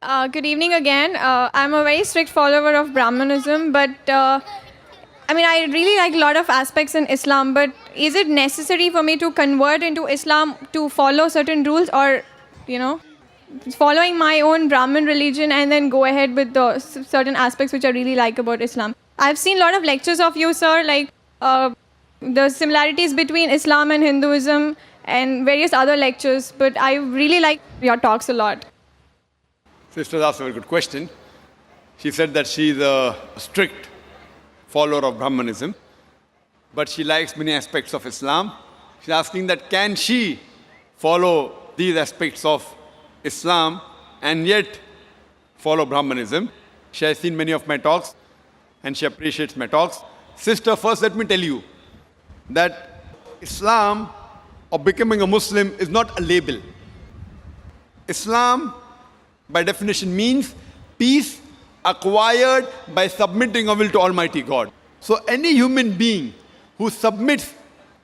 Good evening again. I'm a very strict follower of Brahmanism, but I really like a lot of aspects in Islam, but is it necessary for me to convert into Islam to follow certain rules or, following my own Brahmin religion and then go ahead with the certain aspects which I really like about Islam? I've seen a lot of lectures of you, sir, like the similarities between Islam and Hinduism and various other lectures, but I really like your talks a lot. Sister asked a very good question. She said that she is a strict follower of Brahmanism, but she likes many aspects of Islam. She's asking that can she follow these aspects of Islam and yet follow Brahmanism? She has seen many of my talks and she appreciates my talks. Sister, first let me tell you that Islam or becoming a Muslim is not a label. Islam, by definition, means peace acquired by submitting our will to Almighty God. So any human being who submits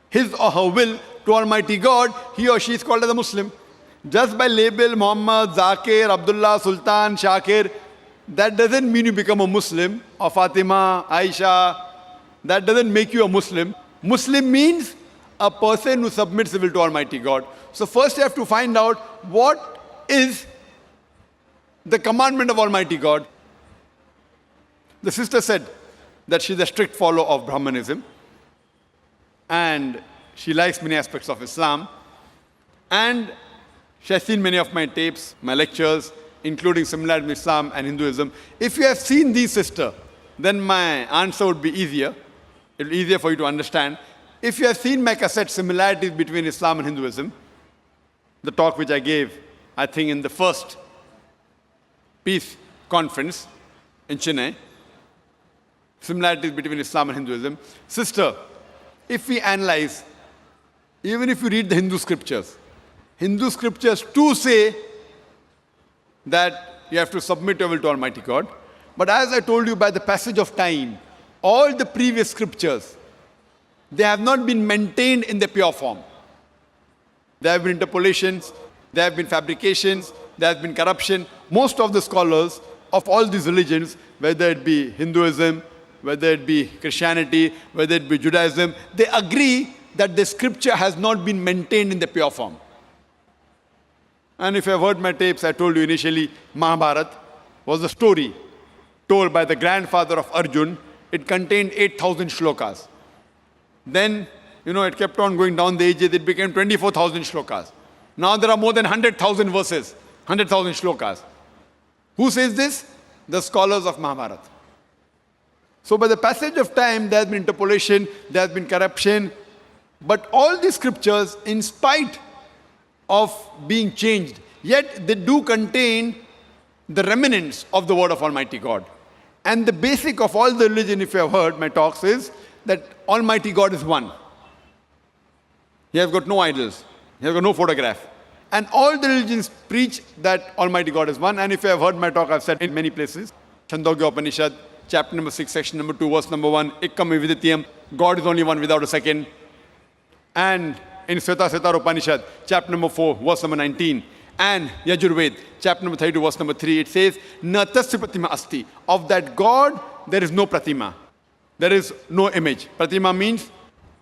his or her will to Almighty God, he or she is called as a Muslim. Just by label Muhammad, Zakir, Abdullah, Sultan, Shakir, that doesn't mean you become a Muslim, or Fatima, Aisha. That doesn't make you a Muslim. Muslim means a person who submits his will to Almighty God. So first you have to find out what is the commandment of Almighty God. The sister said that she's a strict follower of Brahmanism and she likes many aspects of Islam, and she has seen many of my tapes, my lectures, including similarities in Islam and Hinduism. If you have seen these, sister, then my answer would be easier. It will be easier for you to understand. If you have seen my cassette, Similarities Between Islam and Hinduism, the talk which I gave, I think in the first peace conference in Chennai, similarities between Islam and Hinduism. Sister, if we analyze, even if you read the Hindu scriptures too say that you have to submit your will to Almighty God. But as I told you, by the passage of time, all the previous scriptures, they have not been maintained in the pure form. There have been interpolations, there have been fabrications, there has been corruption. Most of the scholars of all these religions, whether it be Hinduism, whether it be Christianity, whether it be Judaism, they agree that the scripture has not been maintained in the pure form. And if you have heard my tapes, I told you initially, Mahabharata was a story told by the grandfather of Arjun. It contained 8,000 shlokas. Then, it kept on going down the ages, it became 24,000 shlokas. Now there are more than 100,000 verses, 100,000 shlokas. Who says this? The scholars of Mahabharata. So by the passage of time, there has been interpolation, there has been corruption, but all these scriptures, in spite of being changed, yet they do contain the remnants of the word of Almighty God. And the basic of all the religion, if you have heard my talks, is that Almighty God is one. He has got no idols. He has got no photograph. And all the religions preach that Almighty God is one. And if you have heard my talk, I've said in many places. Chandogya Upanishad, chapter number 6, section number 2, verse number 1, Ekkam Vividitiyam, God is only one without a second. And in Svetasvatara Upanishad, chapter number 4, verse number 19, and Yajurved, chapter number 32, verse number 3, it says, Na tasya pratima asti. Of that God, there is no pratima. There is no image. Pratima means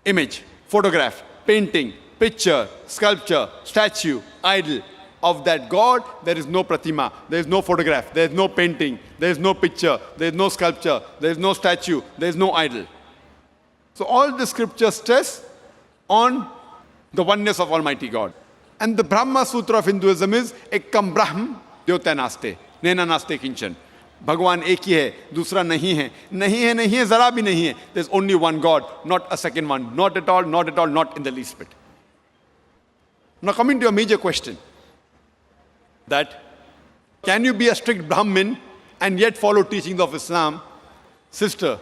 image, photograph, painting, picture, sculpture, statue, idol. Of that God, there is no pratima. There is no photograph. There is no painting. There is no picture. There is no sculpture. There is no statue. There is no idol. So all the scriptures stress on the oneness of Almighty God. And the Brahma Sutra of Hinduism is Ekkam Brahm Dyota Naste, Nena Naste Kinchan. Bhagwan ek hi hai, dusra nahi hai. Nahi hai, nahi hai, zara bhi nahi hai. There's only one God, not a second one. Not at all, not at all, not in the least bit. Now coming to your major question, that can you be a strict Brahmin and yet follow teachings of Islam? Sister,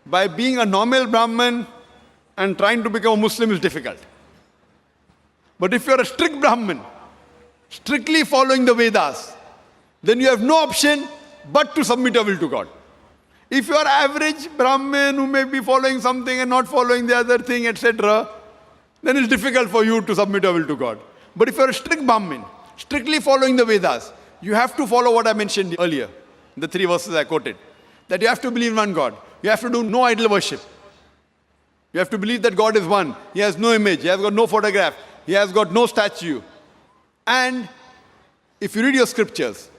by being a normal Brahmin and trying to become a Muslim is difficult. But if you're a strict Brahmin, strictly following the Vedas, then you have no option but to submit your will to God. If you are average Brahmin who may be following something and not following the other thing, etc., then it's difficult for you to submit your will to God. But if you're a strict Brahmin, strictly following the Vedas, you have to follow what I mentioned earlier, the 3 verses I quoted. That you have to believe in one God. You have to do no idol worship. You have to believe that God is one. He has no image. He has got no photograph. He has got no statue. And if you read your scriptures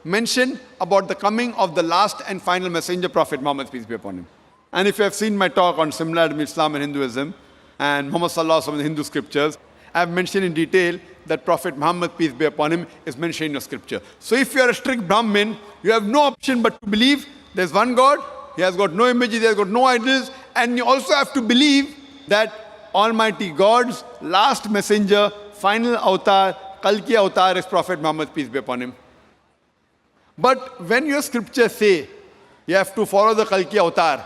mention about the coming of the last and final messenger, Prophet Muhammad, peace be upon him. And if you have seen my talk on similarity between Islam and Hinduism and Muhammad Sallallahu Alaihi Wasallam in the Hindu scriptures, I have mentioned in detail that Prophet Muhammad, peace be upon him, is mentioned in your scripture. So if you are a strict Brahmin, you have no option but to believe there's one God, he has got no images, he has got no idols, and you also have to believe that Almighty God's last messenger, final avatar, Kalki avatar is Prophet Muhammad, peace be upon him. But when your scriptures say you have to follow the Kalki avatar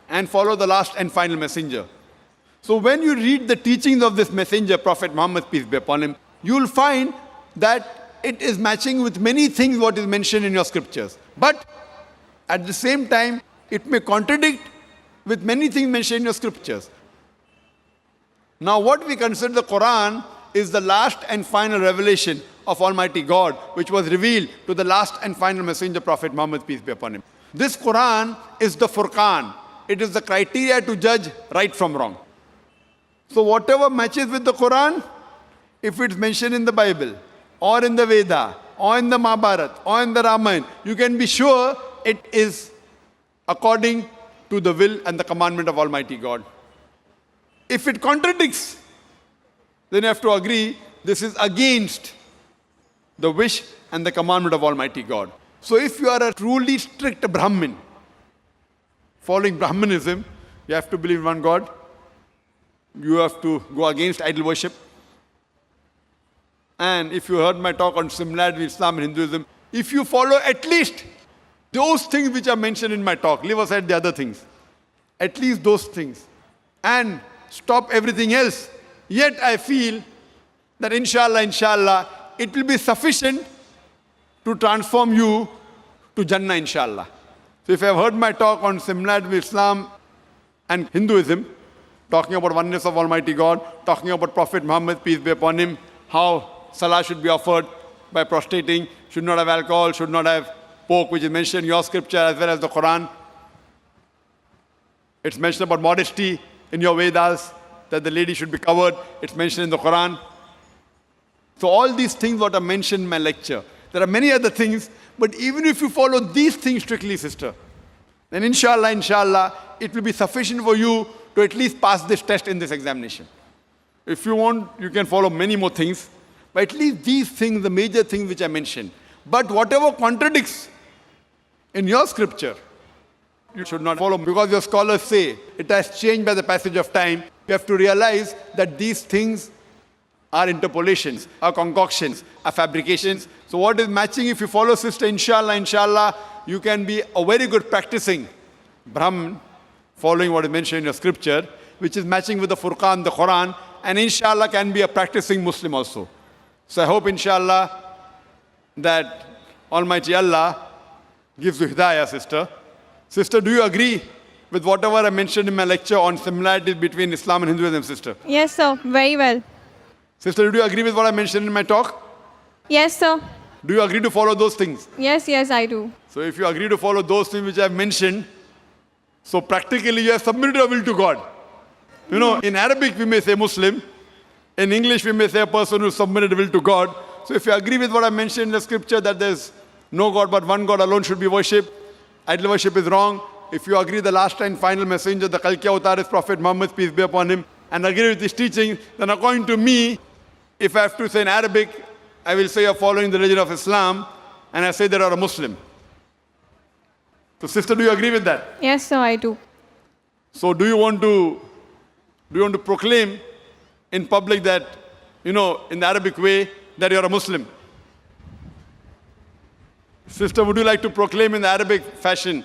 and follow the last and final messenger, so when you read the teachings of this messenger, Prophet Muhammad, peace be upon him, you will find that it is matching with many things what is mentioned in your scriptures. But at the same time, it may contradict with many things mentioned in your scriptures. Now what we consider the Quran is the last and final revelation of Almighty God, which was revealed to the last and final messenger, Prophet Muhammad, peace be upon him. This Quran is the Furqan. It is the criteria to judge right from wrong. So whatever matches with the Quran, if it's mentioned in the Bible, or in the Veda, or in the Mahabharata, or in the Ramayana, you can be sure it is according to the will and the commandment of Almighty God. If it contradicts, then you have to agree this is against the wish and the commandment of Almighty God. So if you are a truly strict Brahmin, following Brahmanism, you have to believe in one God. You have to go against idol worship. And if you heard my talk on similarity with Islam and Hinduism, if you follow at least those things which are mentioned in my talk, leave aside the other things, at least those things, and stop everything else, yet I feel that inshallah, it will be sufficient to transform you to Jannah, inshallah. So if you have heard my talk on similarity with Islam and Hinduism, talking about oneness of Almighty God, talking about Prophet Muhammad, peace be upon him, how salah should be offered by prostrating, should not have alcohol, should not have pork, which is mentioned in your scripture as well as the Quran. It's mentioned about modesty in your Vedas, that the lady should be covered. It's mentioned in the Quran. So all these things what are mentioned in my lecture. There are many other things, but even if you follow these things strictly, sister, then inshallah, it will be sufficient for you to at least pass this test in this examination. If you want, you can follow many more things, but at least these things, the major things which I mentioned. But whatever contradicts in your scripture, you should not follow, because your scholars say it has changed by the passage of time. You have to realize that these things are interpolations, are concoctions, are fabrications. So what is matching, if you follow sister, inshallah, you can be a very good practicing Brahman, following what is mentioned in your scripture, which is matching with the Furqan, the Quran, and inshallah can be a practicing Muslim also. So I hope inshallah that Almighty Allah gives you hidayah, sister. Sister, do you agree with whatever I mentioned in my lecture on similarities between Islam and Hinduism, sister? Yes, sir. Very well. Sister, do you agree with what I mentioned in my talk? Yes, sir. Do you agree to follow those things? Yes, I do. So if you agree to follow those things which I have mentioned, so practically you have submitted your will to God. You know, in Arabic we may say Muslim. In English we may say a person who submitted will to God. So if you agree with what I mentioned in the scripture that there's no God but one God alone should be worshipped, idol worship is wrong. If you agree the last and final messenger, the Kalki avatar is Prophet Muhammad, peace be upon him, and agree with his teaching, then according to me, if I have to say in Arabic, I will say you're following the religion of Islam, and I say that you're a Muslim. So sister, do you agree with that? Yes, sir, I do. So do you want to proclaim in public that, in the Arabic way, that you're a Muslim? Sister, would you like to proclaim in the Arabic fashion,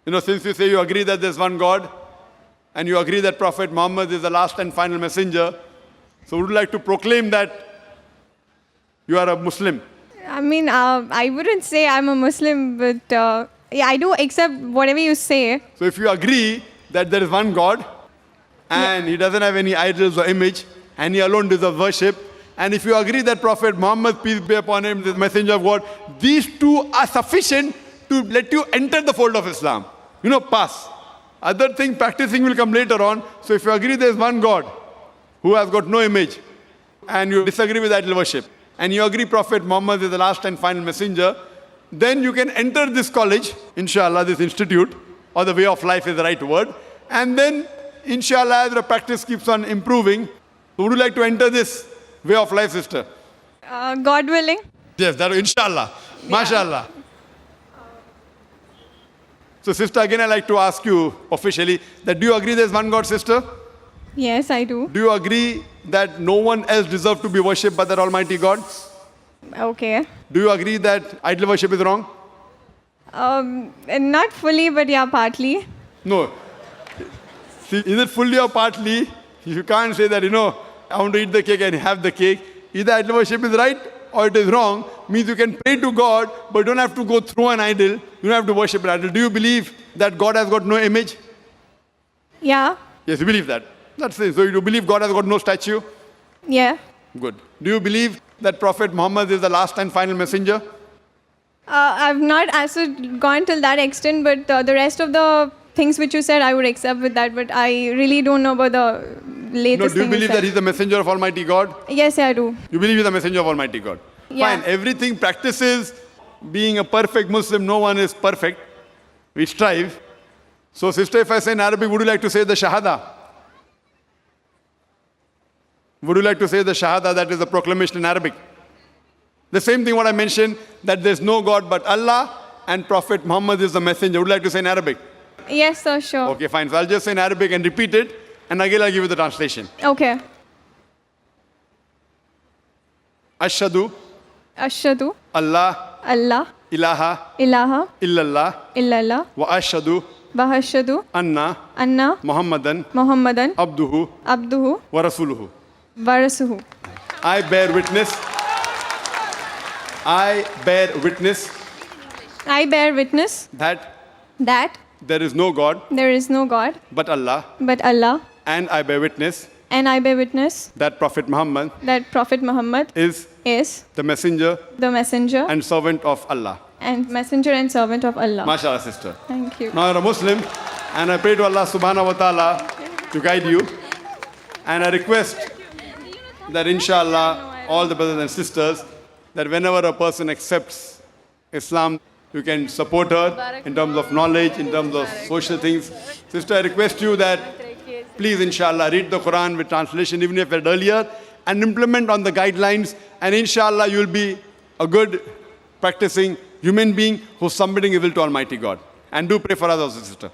since you say you agree that there's one God, and you agree that Prophet Muhammad is the last and final messenger, so would you like to proclaim that you are a Muslim? I mean, I wouldn't say I'm a Muslim, but yeah, I do accept whatever you say. So if you agree that there is one God, and He doesn't have any idols or image, and He alone deserves worship, And if you agree that Prophet Muhammad, peace be upon him, is the messenger of God, these two are sufficient to let you enter the fold of Islam. Pass. Other thing, practicing will come later on. So if you agree there is one God who has got no image, and you disagree with idol worship, and you agree Prophet Muhammad is the last and final messenger, then you can enter this college, inshallah, this institute, or the way of life is the right word. And then, inshallah, as the practice keeps on improving, would you like to enter this way of life, sister? God willing. Yes, that inshallah. MashaAllah. So, sister, again, I'd like to ask you officially that do you agree there's one God, sister? Yes, I do. Do you agree that no one else deserves to be worshipped but that Almighty God? Okay. Do you agree that idol worship is wrong? Not fully, but yeah, partly. No. See, is it fully or partly? You can't say that, I want to eat the cake and have the cake. Either idol worship is right or it is wrong. Means you can pray to God, but you don't have to go through an idol. You don't have to worship an idol. Do you believe that God has got no image? Yeah. Yes, you believe that. That's it. So you believe God has got no statue? Yeah. Good. Do you believe that Prophet Muhammad is the last and final messenger? I've not gone till that extent, but the rest of the things which you said, I would accept with that, but I really don't know about the latest No, do you thing believe that he's the messenger of Almighty God? Yes, I do. You believe he's the messenger of Almighty God? Yeah. Fine. Everything practices being a perfect Muslim. No one is perfect. We strive. So, sister, if I say in Arabic, would you like to say the shahada? Would you like to say the shahada, that is the proclamation in Arabic? The same thing what I mentioned, that there's no God but Allah and Prophet Muhammad is the messenger. Would you like to say in Arabic? Yes, sir, sure. Okay, fine. So I'll just say in Arabic and repeat it, and again I'll give you the translation. Okay. Ashhadu Ashhadu Allah Allah ilaha ilaha illallah illallah wa ashhadu wa ashhadu anna anna Muhammadan Muhammadan abduhu abduhu wa rasuluhu. wa rasuhu. I bear witness. I bear witness I bear witness that that there is no God there is no God but Allah, but Allah, and I bear witness and I bear witness that Prophet Muhammad that Prophet Muhammad is is the messenger the messenger and servant of Allah. and messenger and servant of Allah. MashaAllah, sister. Thank you. Now you're a Muslim, and I pray to Allah subhanahu wa ta'ala to guide you. And I request that inshallah, all the brothers and sisters, that whenever a person accepts Islam, you can support her in terms of knowledge, in terms of social things. Sister, I request you that please, inshallah, read the Quran with translation, even if you read earlier, and implement on the guidelines, and inshallah, you will be a good practicing human being who's submitting his will to Almighty God. And do pray for us also, sister.